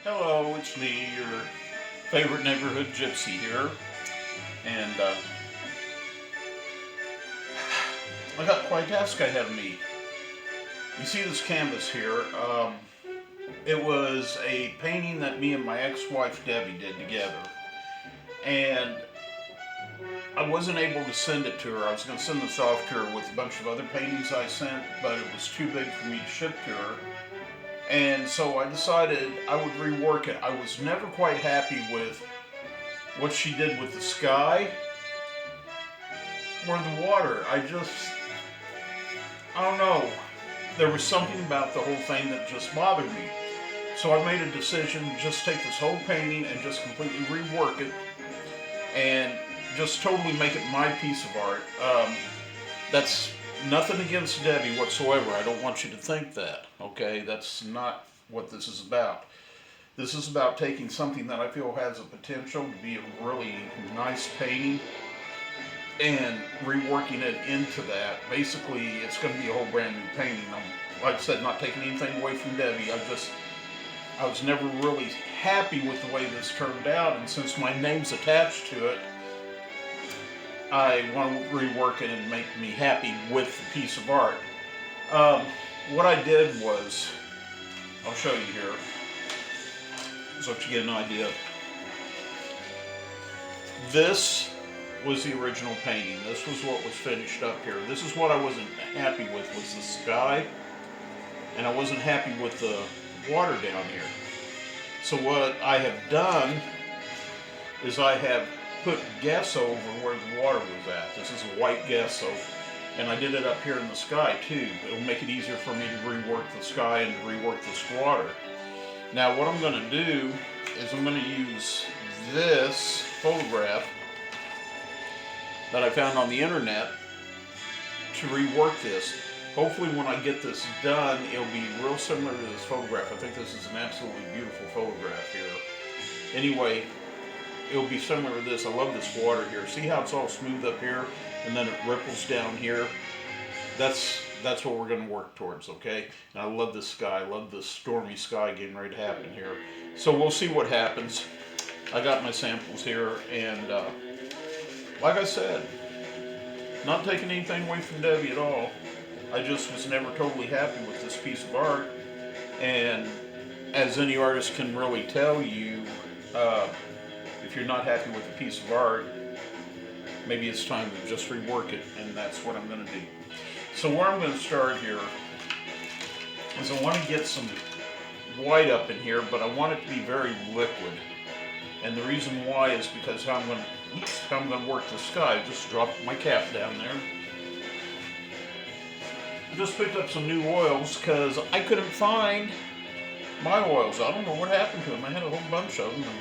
Hello, it's me, your favorite neighborhood gypsy here, and I got quite a task ahead of me. You see this canvas here? It was a painting that me and my ex-wife Debbie did together, and I wasn't able to send it to her. I was going to send this off to her with a bunch of other paintings I sent, but it was too big for me to ship to her. And so I decided I would rework it. I was never quite happy with what she did with the sky or the water. I don't know. There was something about the whole thing that just bothered me. So I made a decision to just take this whole painting and just completely rework it and just totally make it my piece of art. That's nothing against Debbie whatsoever. I don't want you to think that, okay? That's not what this is about. This is about taking something that I feel has a potential to be a really nice painting and reworking it into that. Basically, it's going to be a whole brand new painting. Like I said, not taking anything away from Debbie. I was never really happy with the way this turned out, and since my name's attached to it, I want to rework it and make me happy with the piece of art. What I did was, I'll show you here, so that you get an idea. This was the original painting. This was what was finished up here. This is what I wasn't happy with, was the sky, and I wasn't happy with the water down here. So what I have done is I have put gesso over where the water was at. This is a white gesso, and I did it up here in the sky too. It'll make it easier for me to rework the sky and to rework this water. Now what I'm going to do is I'm going to use this photograph that I found on the internet to rework this. Hopefully when I get this done, it'll be real similar to this photograph. I think this is an absolutely beautiful photograph here. Anyway, it'll be similar to this. I love this water here. See how it's all smooth up here and then it ripples down here? That's what we're going to work towards, okay? And I love this sky. I love this stormy sky getting ready to happen here. So we'll see what happens. I got my samples here, and like I said, not taking anything away from Debbie at all. I just was never totally happy with this piece of art, and as any artist can really tell you, if you're not happy with a piece of art, maybe it's time to just rework it, and that's what I'm going to do. So where I'm going to start here is I want to get some white up in here, but I want it to be very liquid. And the reason why is because how I'm going to work the sky. Just drop my cap down there. I just picked up some new oils because I couldn't find my oils. I don't know what happened to them. I had a whole bunch of them, and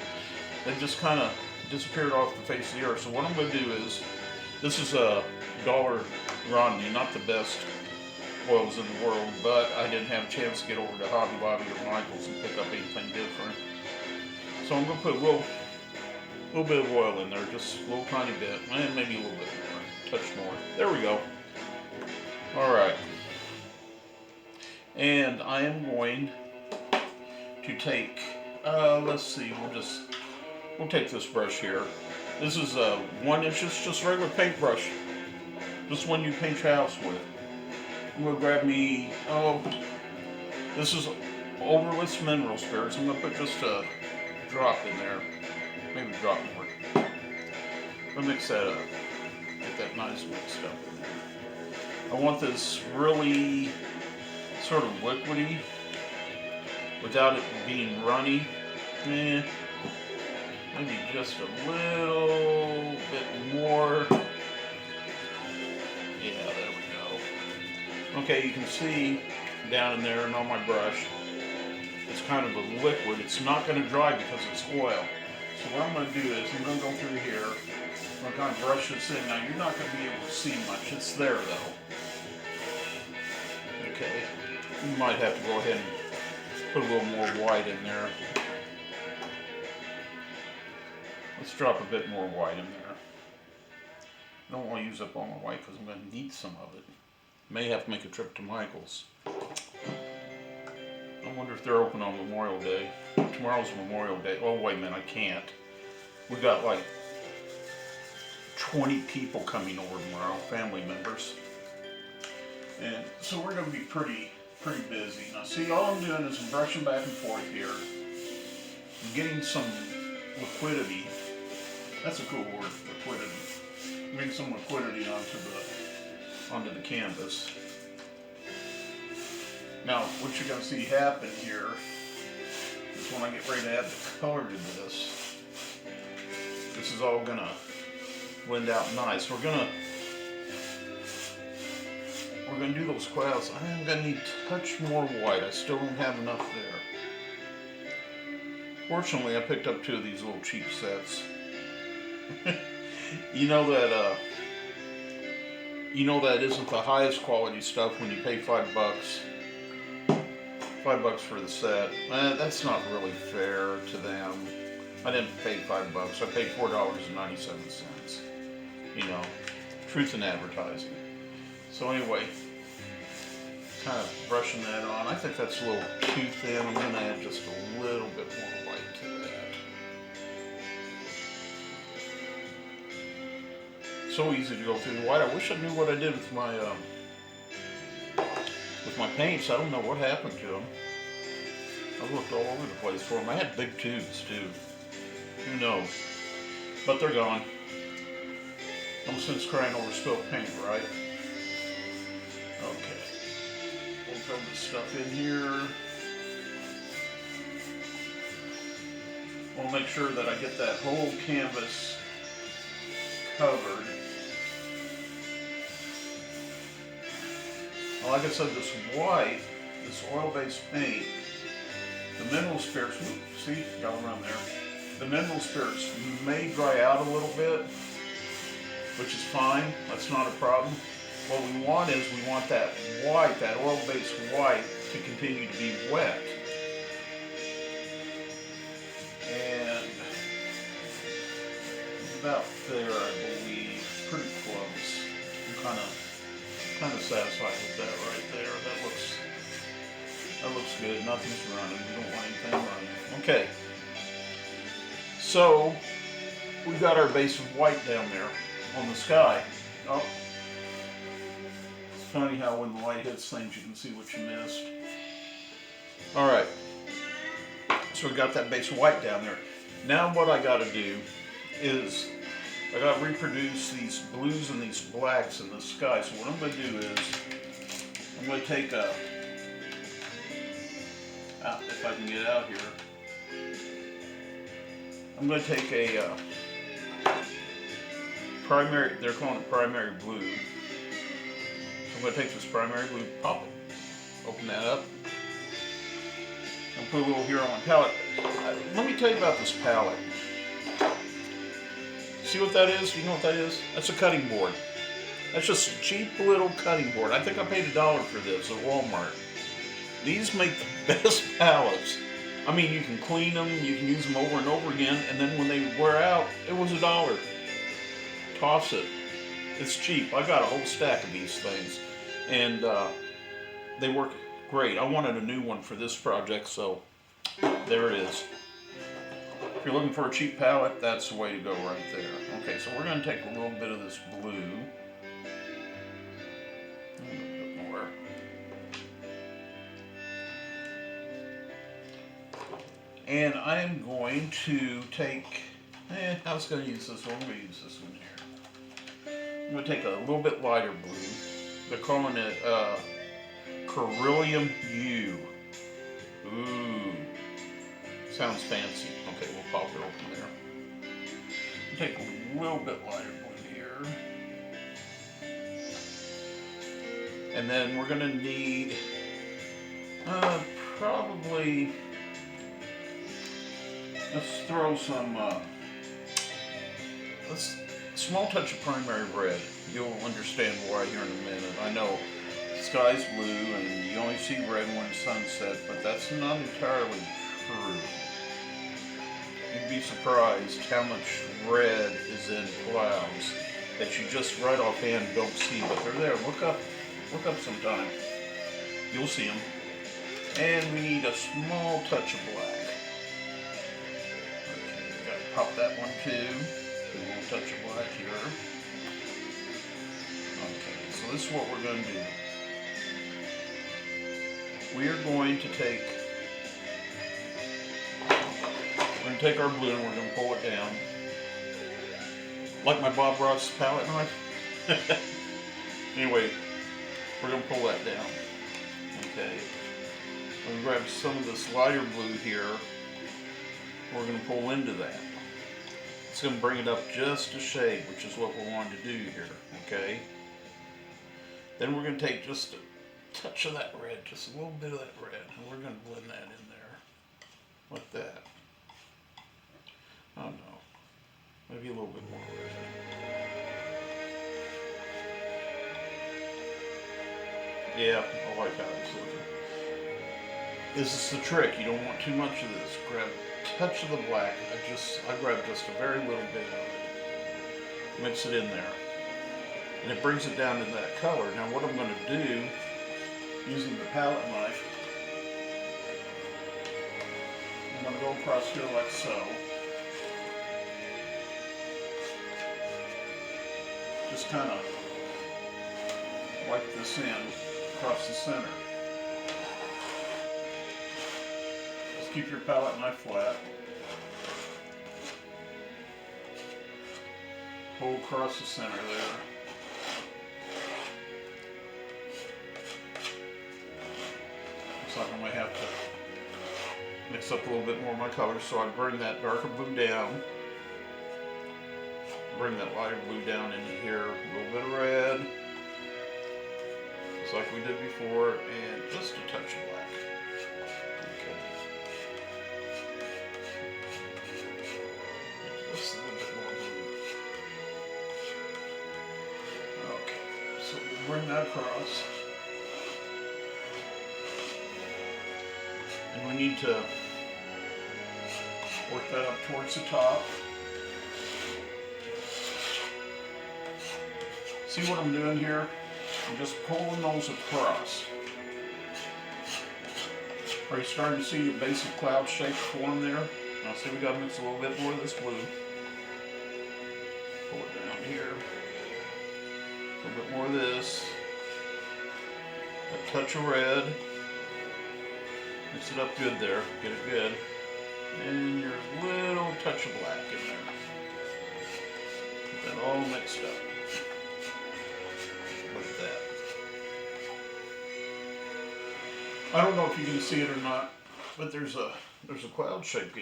they just kind of disappeared off the face of the earth. So what I'm going to do is, this is a Dollar Rodney, not the best oils in the world, but I didn't have a chance to get over to Hobby Lobby or Michael's and pick up anything different. So I'm going to put a little bit of oil in there, just a little tiny bit, and maybe a little bit more, touch more. There we go. All right. And I am going to take, let's see, we'll take this brush here. This is 1 inch, it's just a regular paintbrush. Just one you paint your house with. I'm going to grab me, this is odorless mineral spirits. I'm going to put just a drop in there. Maybe a drop more. I'll mix that up. Get that nice mixed up in there. I want this really sort of liquidy without it being runny. Maybe just a little bit more. Yeah, there we go. Okay, you can see down in there and on my brush, it's kind of a liquid. It's not going to dry because it's oil. So what I'm going to do is I'm going to go through here. I'm going to kind of brush this in. Now you're not going to be able to see much. It's there though. Okay, you might have to go ahead and put a little more white in there. Let's drop a bit more white in there. I don't want to use up all my white because I'm going to need some of it. May have to make a trip to Michael's. I wonder if they're open on Memorial Day. Tomorrow's Memorial Day. Oh, wait a minute, I can't. We got like 20 people coming over tomorrow, family members. And so we're going to be pretty busy. Now see, all I'm doing is I'm brushing back and forth here. I'm getting some liquidity. That's a cool word, liquidity. I'm getting some liquidity onto the canvas. Now, what you're going to see happen here is when I get ready to add the color to this, this is all going to blend out nice. We're going to do those clouds. I'm going to need a touch more white. I still don't have enough there. Fortunately, I picked up 2 of these little cheap sets. You know that isn't the highest quality stuff when you pay $5. $5 for the set. That's not really fair to them. I didn't pay $5. I paid $4.97. You know, truth in advertising. So anyway, kind of brushing that on. I think that's a little too thin. I'm going to add just a little bit more white to that. So easy to go through the white. I wish I knew what I did with my paints. I don't know what happened to them. I looked all over the place for them. I had big tubes too. Who knows? But they're gone. No sense crying over spilled paint, right? Okay. We'll throw this stuff in here. We'll make sure that I get that whole canvas covered. Well, like I said, this white, this oil-based paint, the mineral spirits, see, got them around there. The mineral spirits may dry out a little bit, which is fine. That's not a problem. What we want is we want that white, that oil-based white, to continue to be wet. And about there, I believe, pretty close. I'm kind of satisfied with that right there. That looks good. Nothing's running. We don't want anything running. Okay. So we've got our base of white down there on the sky. Oh, it's funny how when the light hits things, you can see what you missed. All right. So we got that base of white down there. Now what I got to do is I got to reproduce these blues and these blacks in the sky. So what I'm going to do is I'm going to take a, if I can get out here, I'm going to take a primary, they're calling it primary blue. So I'm going to take this primary blue, pop it, open that up, and put a little here on my palette. Let me tell you about this palette. See what that is? You know what that is? That's a cutting board. That's just a cheap little cutting board. I think I paid $1 for this at Walmart. These make the best palettes. I mean, you can clean them, you can use them over and over again, and then when they wear out, it was $1. Toss it. It's cheap. I got a whole stack of these things, and they work great. I wanted a new one for this project, so there it is. If you're looking for a cheap palette, that's the way to go right there. Okay, so we're going to take a little bit of this blue. A little bit more. And I'm going to take, I was going to use this one. I'm going to use this one here. I'm going to take a little bit lighter blue. They're calling it Beryllium U. Ooh. Sounds fancy. Okay, we'll pop it open there. Take a little bit lighter blue here. And then we're going to need probably, let's throw some, small touch of primary red. You'll understand why here in a minute. I know the sky's blue and you only see red when it's sunset, but that's not entirely true. You'd be surprised how much red is in clouds that you just right offhand don't see, but they're there. Look up sometime. You'll see them. And we need a small touch of black. Okay, we gotta pop that one too. A little touch of black here. Okay, so this is what we're going to do. We are going to take our blue and we're going to pull it down. Like my Bob Ross palette knife. Anyway, we're going to pull that down. Okay. I'm going to grab some of this lighter blue here. We're going to pull into that. It's going to bring it up just a shade, which is what we wanted to do here. Okay. Then we're going to take just a touch of that red, just a little bit of that red, and we're going to blend that in there. Like that. Oh no. Maybe a little bit more red. Yeah, I like how it's looking. This is the trick. You don't want too much of this. Grab a touch of the black. I grab just a very little bit of it. Mix it in there. And it brings it down to that color. Now what I'm going to do, using the palette knife, I'm going to go across here like so. Just kind of wipe this in across the center. Just keep your palette knife flat. Pull across the center there. Looks like I might have to mix up a little bit more of my colors, so I bring that darker blue down. Bring that lighter blue down into here, a little bit of red, just like we did before, and just a touch of black. Okay. Just a little bit more blue. Okay, so we bring that across. And we need to work that up towards the top. See what I'm doing here? I'm just pulling those across. Are you starting to see a basic cloud shape form there? Now see, we got to mix a little bit more of this blue. Pull it down here. A little bit more of this. A touch of red. Mix it up good there. Get it good. And your little touch of black in there. Get that all mixed up. Like that. I don't know if you can see it or not, but there's a cloud shape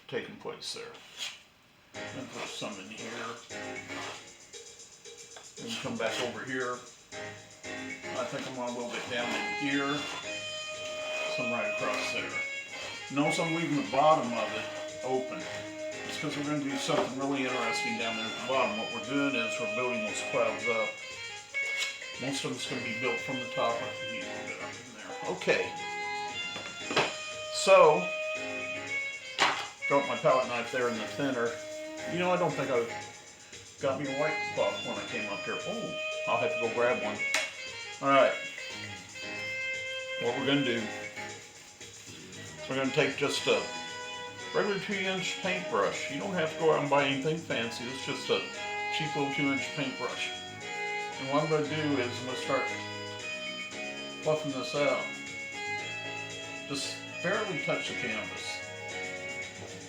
taking place there. And put some in here. And come back over here. I think I'm going a little bit down in here. Some right across there. Notice I'm leaving the bottom of it open. It's because we're going to do something really interesting down there at the bottom. What we're doing is we're building those clouds up. Most of it's going to be built from the top up to the little bit up in there. Okay. So, drop my palette knife there in the thinner. You know, I don't think I got me a white cloth when I came up here. Oh, I'll have to go grab one. Alright. What we're going to do, we're going to take just a regular 2-inch paintbrush. You don't have to go out and buy anything fancy. It's just a cheap little 2-inch paintbrush. And what I'm going to do is I'm going to start fluffing this out. Just barely touch the canvas.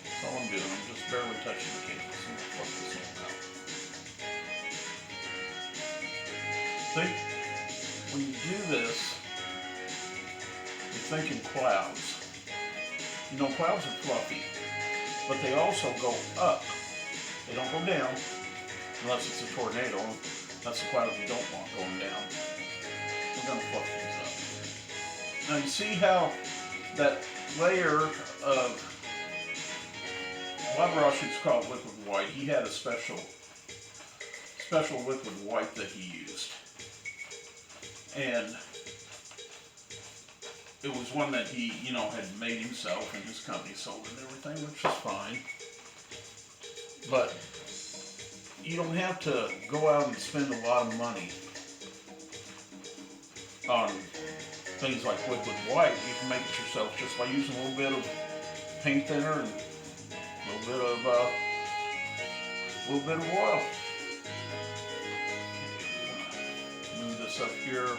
That's all I'm doing. I'm just barely touching the canvas and fluff this one out. See? When you do this, you think in clouds. You know, clouds are fluffy, but they also go up. They don't go down, unless it's a tornado. That's the cloud you don't want going down. We're going to fluff these up. Now you see how that layer of, Bob Ross used to call it liquid white. He had a special liquid white that he used. And it was one that he, you know, had made himself and his company sold and everything, which is fine. But you don't have to go out and spend a lot of money on things like liquid white, you can make it yourself just by using a little bit of paint thinner and a little bit of oil. Move this up here.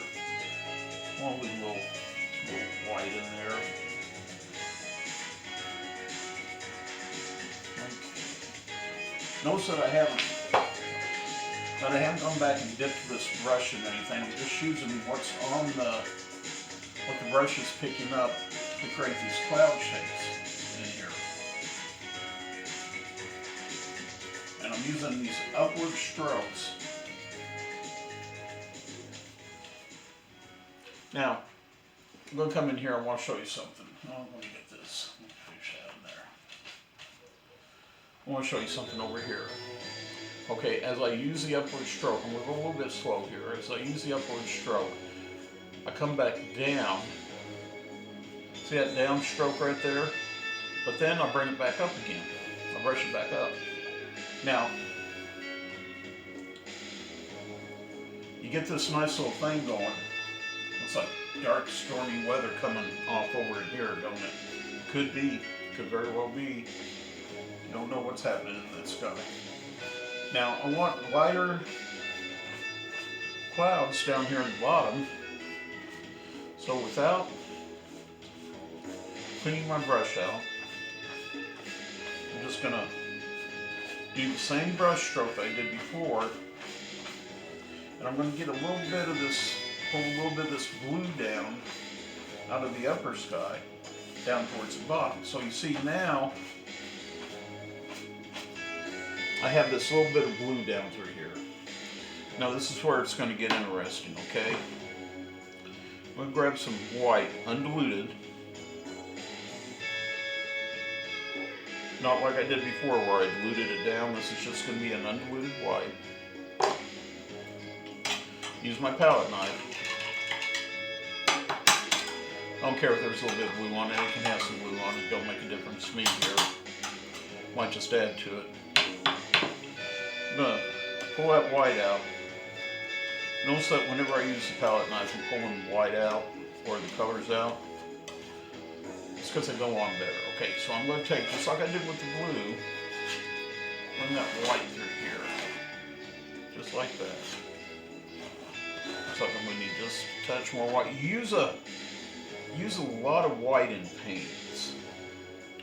Well, leave a little white in there. Notice that I haven't gone back and dipped this brush in anything. I'm just using what the brush is picking up to create these cloud shapes in here. And I'm using these upward strokes. Now, I'm going to come in here and I want to show you something. Oh, let me get this. Let me fix that in there. I want to show you something over here. Okay, as I use the upward stroke, I'm going to go a little bit slow here. As I use the upward stroke, I come back down. See that down stroke right there? But then I bring it back up again. I brush it back up. Now, you get this nice little thing going. Looks like dark, stormy weather coming off over here, don't it? Could be. Could very well be. You don't know what's happening in that sky. Now, I want lighter clouds down here at the bottom. So without cleaning my brush out, I'm just going to do the same brush stroke I did before. And I'm going to get a little bit of this, pull a little bit of this blue down out of the upper sky, down towards the bottom. So you see now, I have this little bit of blue down through here. Now this is where it's going to get interesting, okay? I'm going to grab some white, undiluted. Not like I did before where I diluted it down. This is just going to be an undiluted white. Use my palette knife. I don't care if there's a little bit of blue on it. It can have some blue on it. Don't make a difference to me here. Might just add to it. I'm going to pull that white out. Notice that whenever I use the palette knife, I'm pulling white out or the colors out. It's because they go on better. Okay, so I'm going to take, just like I did with the blue, run that white through here. Just like that. Looks like I'm going to need just a touch more white. Use a lot of white in paints.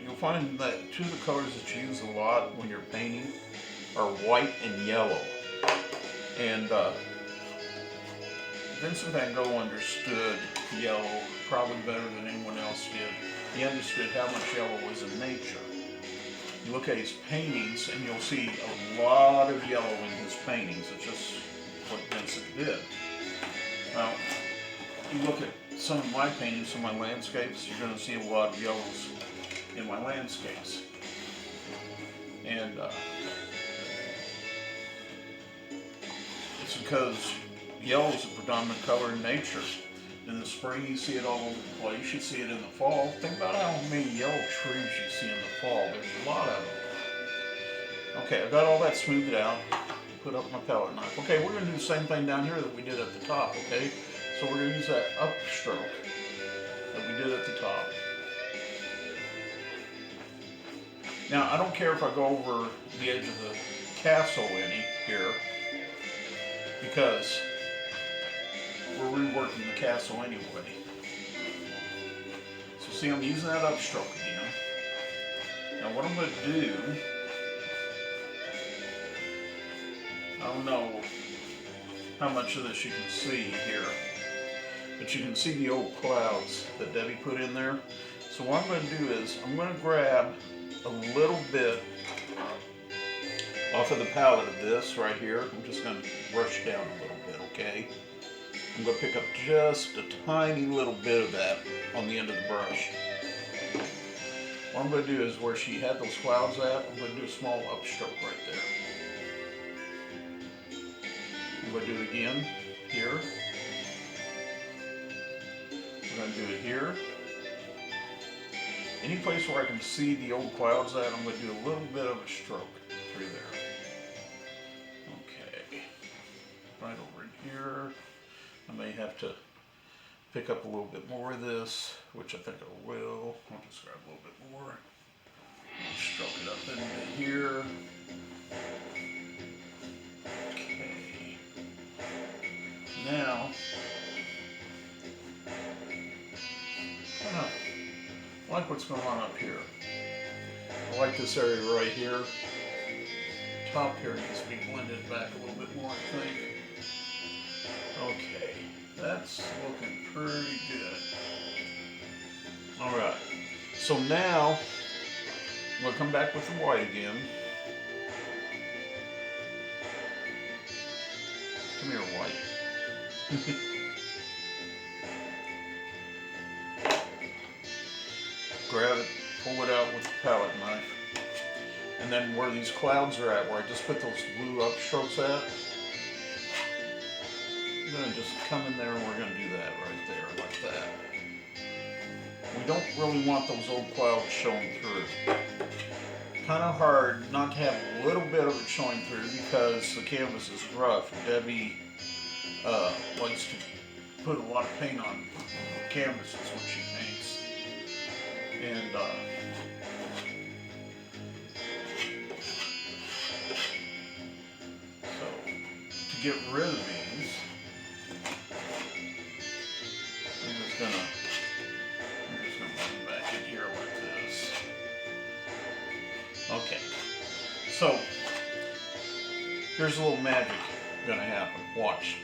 You'll find that two of the colors that you use a lot when you're painting are white and yellow. And Vincent van Gogh understood yellow probably better than anyone else did. He understood how much yellow was in nature. You look at his paintings and you'll see a lot of yellow in his paintings. It's just what Vincent did. Now, you look at some of my paintings, some of my landscapes, you're going to see a lot of yellows in my landscapes. And it's because yellow is a predominant color in nature. In the spring, you see it all over the place. You see it in the fall. Think about how many yellow trees you see in the fall. There's a lot of them. Okay, I've got all that smoothed out. Put up my palette knife. Okay, we're going to do the same thing down here that we did at the top, okay? So we're going to use that up stroke that we did at the top. Now, I don't care if I go over the edge of the castle any here, because we're reworking the castle anyway. So see, I'm using that upstroke again. Now what I'm going to do, I don't know how much of this you can see here, but you can see the old clouds that Debbie put in there. So what I'm going to do is, I'm going to grab a little bit off of the palette of this right here. I'm just going to brush down a little bit, okay? I'm going to pick up just a tiny little bit of that on the end of the brush. What I'm going to do is where she had those clouds at, I'm going to do a small upstroke right there. I'm going to do it again here. I'm going to do it here. Any place where I can see the old clouds at, I'm going to do a little bit of a stroke through there. Okay. Right over in here. I may have to pick up a little bit more of this, which I think I will. I'll just grab a little bit more. Stroke it up into here. Okay. Now, I like what's going on up here. I like this area right here. Top here needs to be blended back a little bit more, I think. Okay, that's looking pretty good. Alright, so now I'm going to come back with the white again. Come here, white. Grab it, pull it out with the palette knife. And then where these clouds are at, where I just put those blue upstrokes at, I'm going to just come in there and we're going to do that right there, like that. We don't really want those old clouds showing through. Kind of hard not to have a little bit of it showing through because the canvas is rough. Debbie likes to put a lot of paint on canvases when she paints. And so to get rid of these, I'm just gonna put them back in here like this. Okay, so here's a little magic gonna happen. Watch.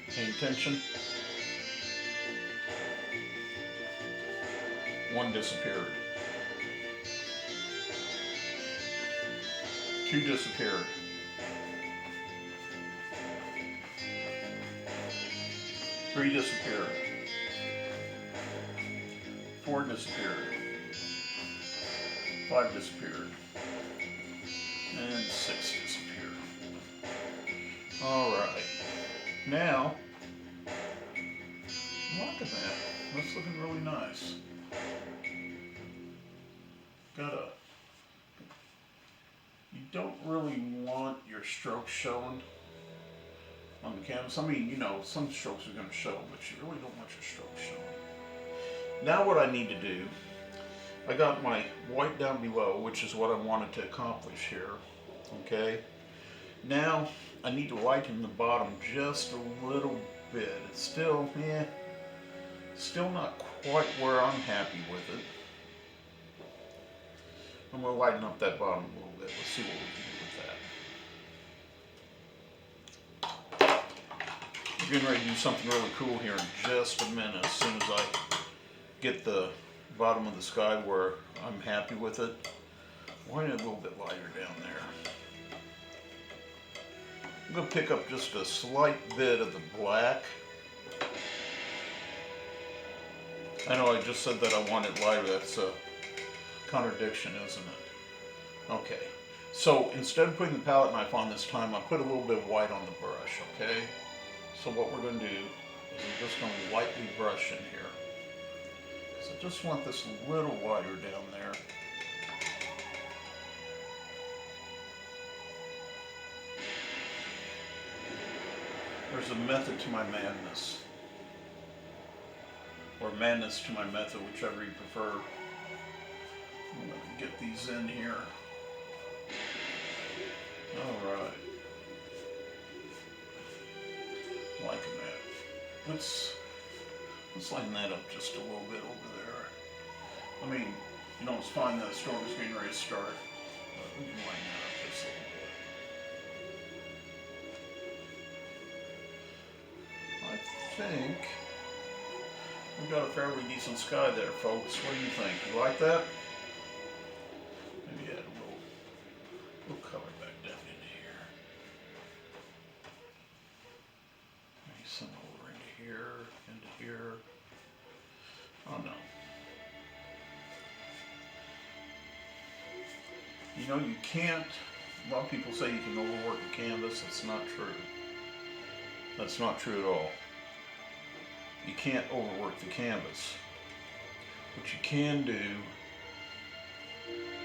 Pay attention. One disappeared. Two disappeared. Three disappeared. Four disappeared. Five disappeared. And six disappeared. Alright. Now, look at that. That's looking really nice. You don't really want your strokes showing on the canvas. I mean, you know, some strokes are going to show, but you really don't want your strokes showing. Now what I need to do, I got my white down below, which is what I wanted to accomplish here, okay? Now, I need to lighten the bottom just a little bit. It's still, still not quite where I'm happy with it. I'm going to lighten up that bottom a little bit. Let's see what we can do with that. We're getting ready to do something really cool here in just a minute. As soon as I get the bottom of the sky where I'm happy with it. Lighten it a little bit lighter down there. I'm going to pick up just a slight bit of the black. I know I just said that I want it lighter. That's a contradiction, isn't it? Okay, so instead of putting the palette knife on this time, I put a little bit of white on the brush, okay? So what we're going to do is I'm just going to lightly brush in here. Because I just want this a little wider down there. There's a method to my madness. Or madness to my method, whichever you prefer. I'm going to get these in here. Alright. Liking that. Let's lighten that up just a little bit over there. I mean, you know, it's fine that the storm is getting ready to start. But we can lighten that up just a little bit. I think we've got a fairly decent sky there, folks. What do you think? You like that? Maybe add a little color back down into here. Maybe some over into here. Oh no. You know, you can't, a lot of people say you can overwork the canvas. That's not true. That's not true at all. You can't overwork the canvas. What you can do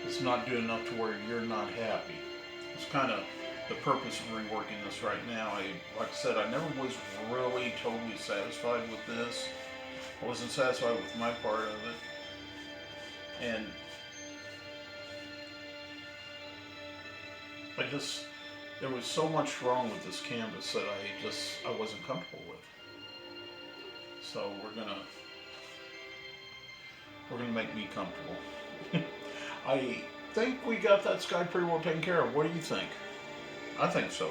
is not do enough to where you're not happy. It's kind of the purpose of reworking this right now. Like I said, I never was really totally satisfied with this. I wasn't satisfied with my part of it. And there was so much wrong with this canvas that I wasn't comfortable with. So we're gonna make me comfortable. I think we got that sky pretty well taken care of. What do you think? I think so.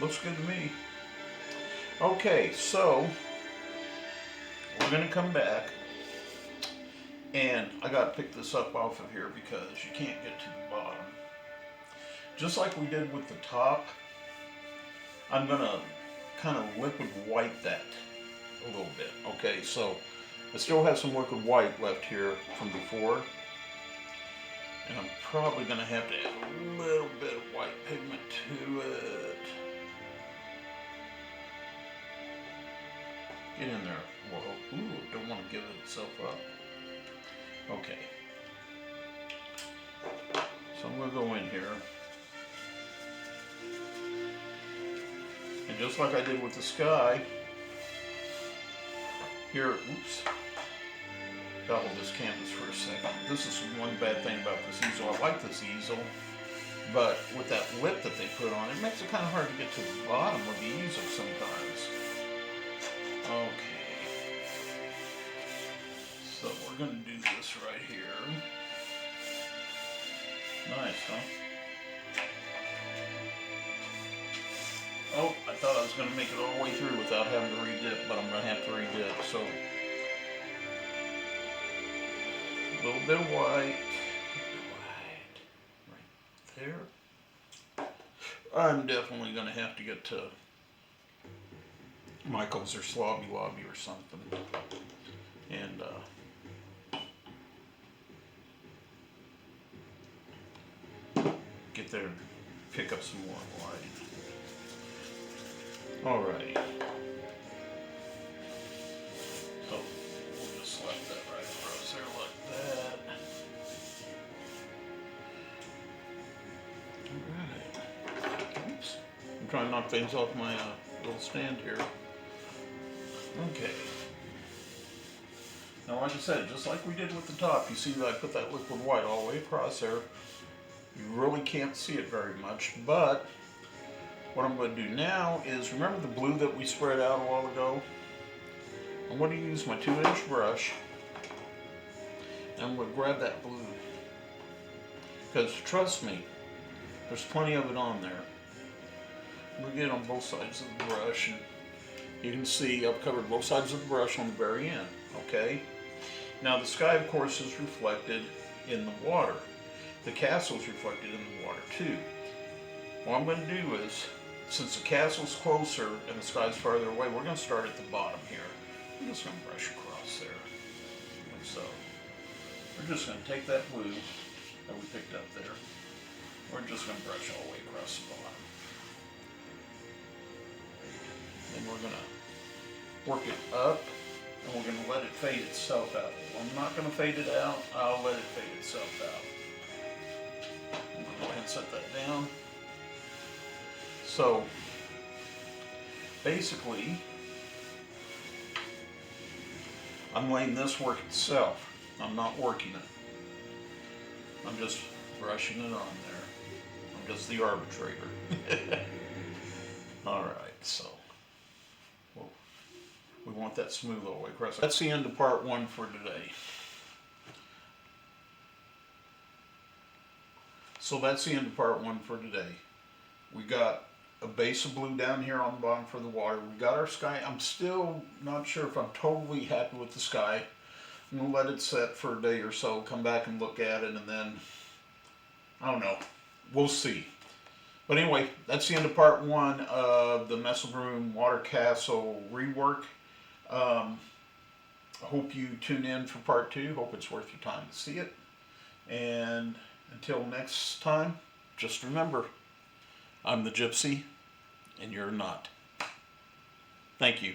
Looks good to me. Okay, so we're gonna come back, and I gotta pick this up off of here because you can't get to the bottom. Just like we did with the top, I'm gonna kind of liquid white that a little bit. Okay, so I still have some liquid white left here from before, and I'm probably gonna have to add a little bit of white pigment to it. Get in there. Whoa, ooh, don't want to give it itself up. Okay. So I'm gonna go in here. And just like I did with the sky, here, oops, gotta hold this canvas for a second. This is one bad thing about this easel. I like this easel, but with that lip that they put on, it makes it kind of hard to get to the bottom of the easel sometimes. Okay, so we're gonna do this right here. Nice, huh? Oh, I thought I was going to make it all the way through without having to redip, but I'm going to have to redip. So, a little bit of white, right there. I'm definitely going to have to get to Michael's or Slobby Lobby or something, and get there and pick up some more white. Alrighty. So we'll just slap that right across there like that. Alright. Oops. I'm trying to knock things off my little stand here. Okay. Now, like I said, just like we did with the top, you see that I put that liquid white all the way across there. You really can't see it very much, but what I'm going to do now is, remember the blue that we spread out a while ago? I'm going to use my 2-inch brush, and I'm going to grab that blue. Because trust me, there's plenty of it on there. I'm going to get it on both sides of the brush, and you can see I've covered both sides of the brush on the very end, okay? Now the sky, of course, is reflected in the water. The castle is reflected in the water too. What I'm going to do is, since the castle's closer and the sky's farther away, we're going to start at the bottom here. I'm just going to brush across there. And so, we're just going to take that blue that we picked up there. We're just going to brush all the way across the bottom. Then we're going to work it up, and we're going to let it fade itself out. I'm not going to fade it out, I'll let it fade itself out. I'm going to go ahead and set that down. So, basically, I'm letting this work itself. I'm not working it. I'm just brushing it on there. I'm just the arbitrator. Alright, so, we want that smooth all the way across. That's the end of part 1 for today. So that's the end of part 1 for today. We got a base of blue down here on the bottom for the water. We got our sky. I'm still not sure if I'm totally happy with the sky. I'm going to let it set for a day or so, come back and look at it, and then, I don't know, we'll see. But anyway, that's the end of part 1 of the Mespelbrunn Water Castle rework. I hope you tune in for part 2. Hope it's worth your time to see it. And until next time, just remember, I'm the gypsy, and you're not. Thank you.